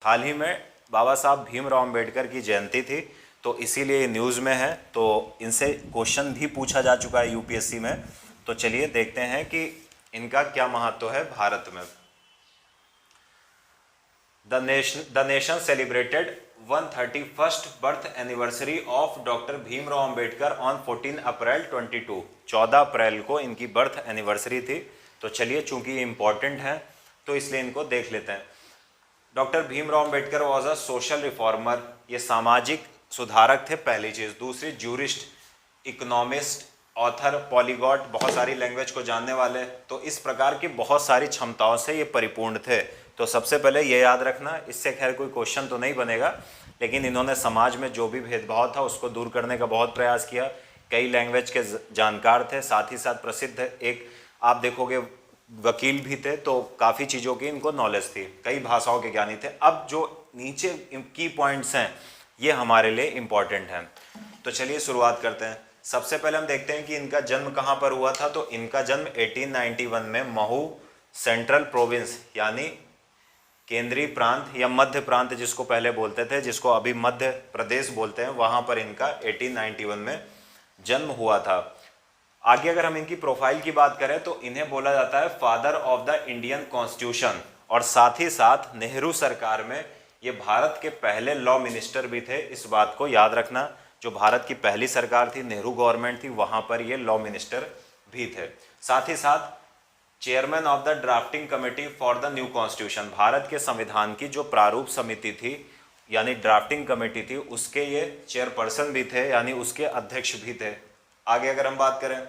हाल ही में बाबा साहब भीमराव अंबेडकर की जयंती थी, तो इसीलिए न्यूज़ में है। तो इनसे क्वेश्चन भी पूछा जा चुका है यूपीएससी में। तो चलिए देखते हैं कि इनका क्या महत्व है भारत में। The nation celebrated 131st birth anniversary of doctor Bhimrao Ambedkar on 14 अप्रैल 22। 14 अप्रैल को इनकी बर्थ एनिवर्सरी थी। तो चलिए, चूंकि ये इंपॉर्टेंट है तो इसलिए इनको देख लेते हैं। Doctor Bhimrao Ambedkar was a social reformer, ये सामाजिक सुधारक थे, पहली चीज़। दूसरी, ज्यूरिस्ट, इकोनॉमिस्ट, ऑथर, पॉलीगॉट, बहुत सारी लैंग्वेज को जानने वाले। तो इस प्रकार की बहुत सारी क्षमताओं से ये परिपूर्ण थे। तो सबसे पहले ये याद रखना, इससे खैर कोई क्वेश्चन तो नहीं बनेगा, लेकिन इन्होंने समाज में जो भी भेदभाव था उसको दूर करने का बहुत प्रयास किया। कई लैंग्वेज के जानकार थे, साथ ही साथ प्रसिद्ध एक आप देखोगे वकील भी थे। तो काफ़ी चीज़ों की इनको नॉलेज थी, कई भाषाओं के ज्ञानी थे। अब जो नीचे की पॉइंट्स हैं ये हमारे लिए इम्पॉर्टेंट हैं। तो चलिए शुरुआत करते हैं। सबसे पहले हम देखते हैं कि इनका जन्म कहाँ पर हुआ था। तो इनका जन्म 1891 में महू सेंट्रल प्रोविंस, यानी केंद्रीय प्रांत या मध्य प्रांत जिसको पहले बोलते थे, जिसको अभी मध्य प्रदेश बोलते हैं, वहाँ पर इनका 1891 में जन्म हुआ था। आगे अगर हम इनकी प्रोफाइल की बात करें तो इन्हें बोला जाता है father of the Indian constitution, और साथ ही साथ नेहरू सरकार में ये भारत के पहले लॉ मिनिस्टर भी थे। इस बात को याद रखना, जो भारत की पहली सरकार थी, नेहरू गवर्नमेंट थी, वहाँ पर ये लॉ मिनिस्टर भी थे। साथ ही साथ chairman of the drafting committee for the new constitution, Bharat के संविधान की जो प्रारूप समिति थी यानी ड्राफ्टिंग कमेटी थी, उसके ये चेयरपर्सन भी थे, यानी उसके अध्यक्ष भी थे। आगे अगर हम बात करें,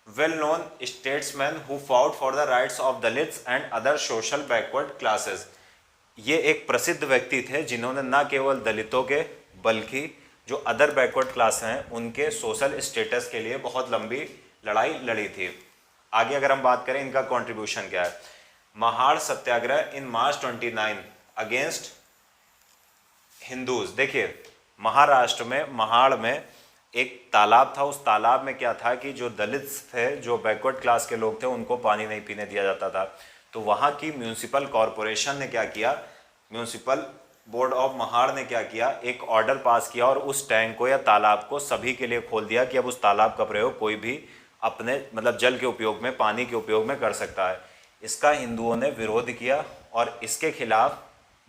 well known statesman who fought for the rights of Dalits and other social backward classes, ये एक प्रसिद्ध व्यक्ति थे जिन्होंने न केवल दलितों के बल्कि जो अदर बैकवर्ड क्लास हैं उनके सोशल स्टेटस के लिए बहुत लंबी लड़ाई लड़ी थी। आगे अगर हम बात करें इनका कंट्रीब्यूशन क्या है, महाड़ सत्याग्रह इन मार्च 29 अगेंस्ट हिंदूज। देखिए, महाराष्ट्र में महाड़ में एक तालाब था, उस तालाब में क्या था कि जो दलित थे, जो बैकवर्ड क्लास के लोग थे, उनको पानी नहीं पीने दिया जाता था। तो वहाँ की म्यूनिसिपल कॉरपोरेशन ने क्या किया, म्यूनिसिपल बोर्ड ऑफ महाड़ ने क्या किया, एक ऑर्डर पास किया और उस टैंक को या तालाब को सभी के लिए खोल दिया कि अब उस तालाब का प्रयोग कोई भी अपने मतलब जल के उपयोग में, पानी के उपयोग में कर सकता है। इसका हिंदुओं ने विरोध किया और इसके खिलाफ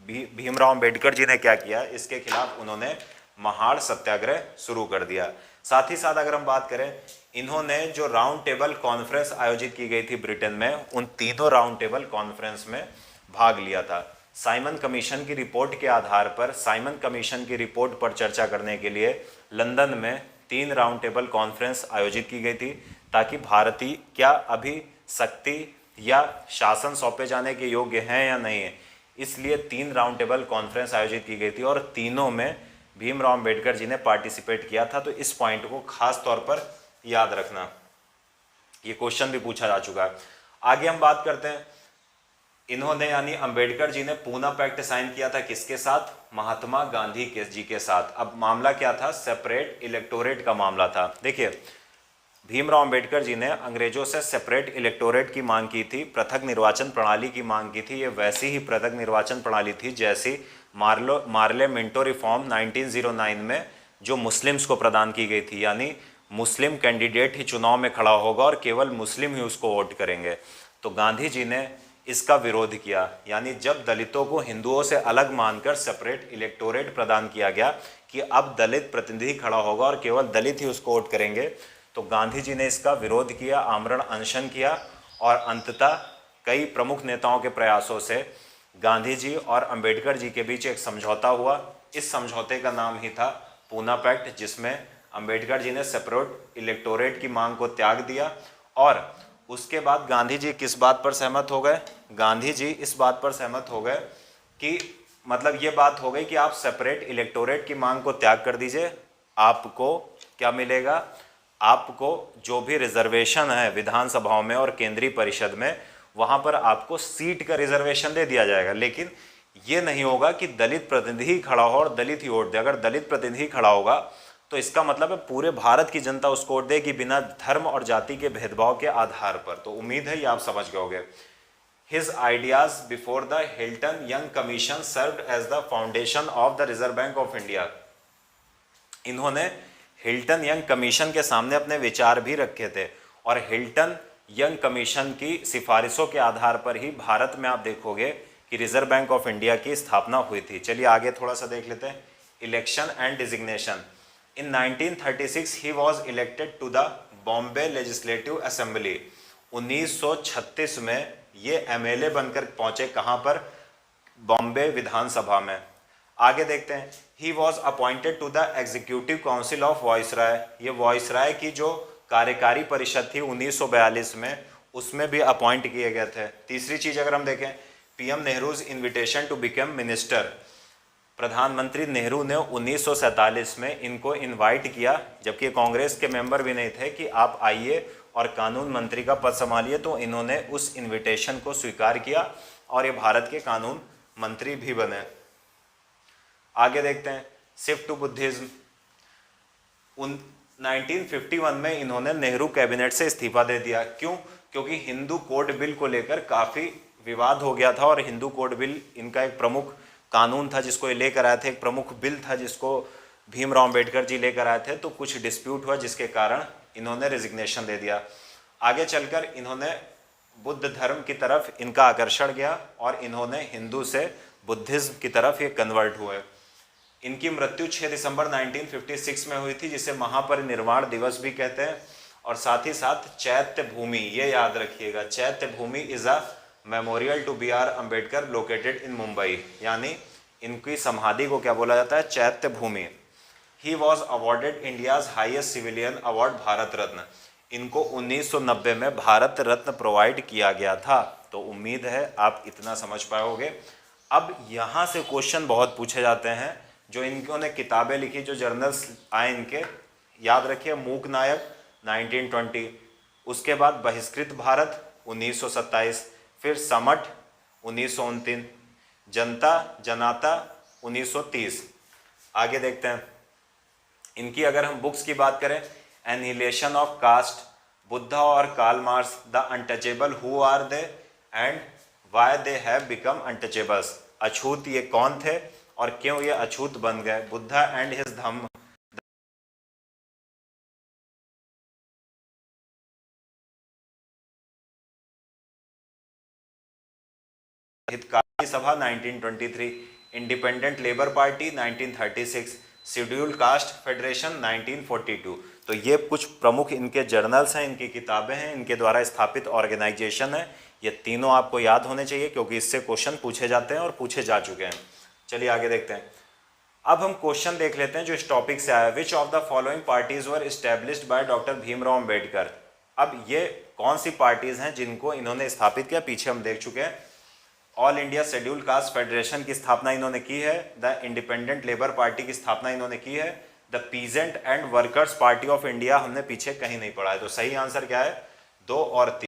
भीमराव अंबेडकर जी ने क्या किया, इसके खिलाफ उन्होंने महाड़ सत्याग्रह शुरू कर दिया। साथ ही साथ अगर हम बात करें, इन्होंने जो राउंड टेबल कॉन्फ्रेंस आयोजित की गई थी ब्रिटेन में, उन तीनों राउंड टेबल कॉन्फ्रेंस में भाग लिया था। साइमन कमीशन की रिपोर्ट के आधार पर, साइमन कमीशन की रिपोर्ट पर चर्चा करने के लिए लंदन में 3 राउंड टेबल कॉन्फ्रेंस आयोजित की गई थी, ताकि भारतीय क्या अभी शक्ति या शासन सौंपे जाने के योग्य हैं या नहीं है, इसलिए 3 राउंड टेबल कॉन्फ्रेंस आयोजित की गई थी और तीनों में भीमराव अंबेडकर जी ने पार्टिसिपेट किया था। तो इस पॉइंट को खास तौर पर याद रखना, ये क्वेश्चन भी पूछा जा चुका है। आगे हम बात करते हैं, इन्होंने यानी अंबेडकर जी ने पूना पैक्ट साइन किया था किसके साथ, महात्मा गांधी जी के साथ। अब मामला क्या था, सेपरेट इलेक्टोरेट का मामला था। देखिए, भीमराव अंबेडकर जी ने अंग्रेजों से सेपरेट इलेक्टोरेट की मांग की थी, पृथक निर्वाचन प्रणाली की मांग की थी। ये वैसी ही पृथक निर्वाचन प्रणाली थी जैसी मार्ले मिंटो रिफॉर्म 1909 में जो मुस्लिम्स को प्रदान की गई थी, यानी मुस्लिम कैंडिडेट ही चुनाव में खड़ा होगा और केवल मुस्लिम ही उसको वोट करेंगे। तो गांधी जी ने इसका विरोध किया, यानी जब दलितों को हिंदुओं से अलग मानकर सेपरेट इलेक्टोरेट प्रदान किया गया कि अब दलित प्रतिनिधि खड़ा होगा और केवल दलित ही उसको वोट करेंगे, तो गांधी जी ने इसका विरोध किया, आमरण अनशन किया और अंततः कई प्रमुख नेताओं के प्रयासों से गांधी जी और अंबेडकर जी के बीच एक समझौता हुआ। इस समझौते का नाम ही था पूना पैक्ट, जिसमें अंबेडकर जी ने सेपरेट इलेक्टोरेट की मांग को त्याग दिया। और उसके बाद गांधी जी किस बात पर सहमत हो गए, गांधी जी इस बात पर सहमत हो गए कि मतलब ये बात हो गई कि आप सेपरेट इलेक्टोरेट की मांग को त्याग कर दीजिए, आपको क्या मिलेगा, आपको जो भी रिजर्वेशन है विधानसभाओं में और केंद्रीय परिषद में, वहाँ पर आपको सीट का रिजर्वेशन दे दिया जाएगा। लेकिन ये नहीं होगा कि दलित प्रतिनिधि खड़ा हो और दलित ही वोट दे। अगर दलित प्रतिनिधि खड़ा होगा तो इसका मतलब है पूरे भारत की जनता उसको वोट देगी, बिना धर्म और जाति के भेदभाव के आधार पर। तो उम्मीद है ये आप समझ गए होंगे। His ideas before the Hilton Young Commission served as the foundation of the Reserve Bank of India. इन्होंने हिल्टन यंग कमीशन के सामने अपने विचार भी रखे थे और हिल्टन यंग कमीशन की सिफारिशों के आधार पर ही भारत में आप देखोगे कि रिजर्व बैंक ऑफ इंडिया की स्थापना हुई थी। चलिए आगे थोड़ा सा देख लेते हैं। Election and designation. In 1936 he was elected to the Bombay Legislative Assembly. 1936 में ये एमएलए बनकर पहुंचे कहां पर? बॉम्बे विधानसभा में। आगे देखते हैं। He was appointed to the executive council of viceroy. ये वॉइसराय की जो कार्यकारी परिषद थी 1942 में, उसमें भी अपॉइंट किए गए थे। तीसरी चीज अगर हम देखें, PM Nehru's invitation to become minister. प्रधानमंत्री नेहरू ने 1947 में इनको इनवाइट किया, जबकि कांग्रेस के मेंबर भी नहीं थे, कि आप आइए और कानून मंत्री का पद संभालिए, तो इन्होंने उस इनविटेशन को स्वीकार किया और ये भारत के कानून मंत्री भी बने। आगे देखते हैं। Shift to Buddhism. 1951 में इन्होंने नेहरू कैबिनेट से इस्तीफा दे दिया। क्यों? क्योंकि हिंदू कोड बिल को लेकर काफ़ी विवाद हो गया था और हिंदू कोड बिल इनका एक प्रमुख कानून था जिसको ये लेकर आए थे, एक प्रमुख बिल था जिसको भीमराव अंबेडकर जी लेकर आए थे। तो कुछ डिस्प्यूट हुआ जिसके कारण इन्होंने रेजिग्नेशन दे दिया। आगे चलकर इन्होंने बुद्ध धर्म की तरफ इनका आकर्षण गया और इन्होंने हिंदू से बुद्धिज्म की तरफ ये कन्वर्ट हुए। इनकी मृत्यु 6 दिसंबर 1956 में हुई थी, जिसे महापरिनिर्वाण दिवस भी कहते हैं। और साथ ही साथ चैत्य भूमि, ये याद रखिएगा, Chaitya Bhoomi is a memorial to B R. Ambedkar located in Mumbai. यानी इनकी समाधि को क्या बोला जाता है? Chaitya Bhoomi. He was awarded India's highest civilian award Bharat Ratna. इनको 1990 में भारत रत्न प्रोवाइड किया गया था। तो उम्मीद है आप इतना समझ पाओगे। अब यहाँ से क्वेश्चन बहुत पूछे जाते हैं। जो इन्होंने किताबें लिखी, जो जर्नल्स आए इनके, याद रखिए। मूक नायक 1920, उसके बाद बहिष्कृत भारत 1927, फिर समठ 1929, जनता जनाता 1930। आगे देखते हैं। इनकी अगर हम बुक्स की बात करें, एनिहिलेशन ऑफ कास्ट, बुद्धा और Karl Marx, the untouchable, who are they and why they have become untouchables. अछूत ये कौन थे और क्यों ये अछूत बन गए? बुद्धा एंड हिज धम्म। हितकारी सभा 1923, independent labour party 1936, scheduled caste federation 1942। तो ये कुछ प्रमुख इनके जर्नल्स हैं, इनकी किताबें हैं, इनके द्वारा स्थापित ऑर्गेनाइजेशन है। ये तीनों आपको याद होने चाहिए क्योंकि इससे क्वेश्चन पूछे जाते हैं और पूछे जा चुके हैं। चलिए आगे देखते हैं। अब हम क्वेश्चन देख लेते हैं जो इस टॉपिक से आया। Which of the following parties were established by doctor Bhimrao Ambedkar. अब ये कौन सी पार्टीज हैं जिनको इन्होंने स्थापित किया? पीछे हम देख चुके हैं। All India scheduled caste federation की स्थापना इन्होंने की है। द इंडिपेंडेंट लेबर पार्टी की स्थापना इन्होंने की है। The peasant and workers party of India हमने पीछे कहीं नहीं पढ़ा है। तो सही आंसर क्या है? 2 और 3।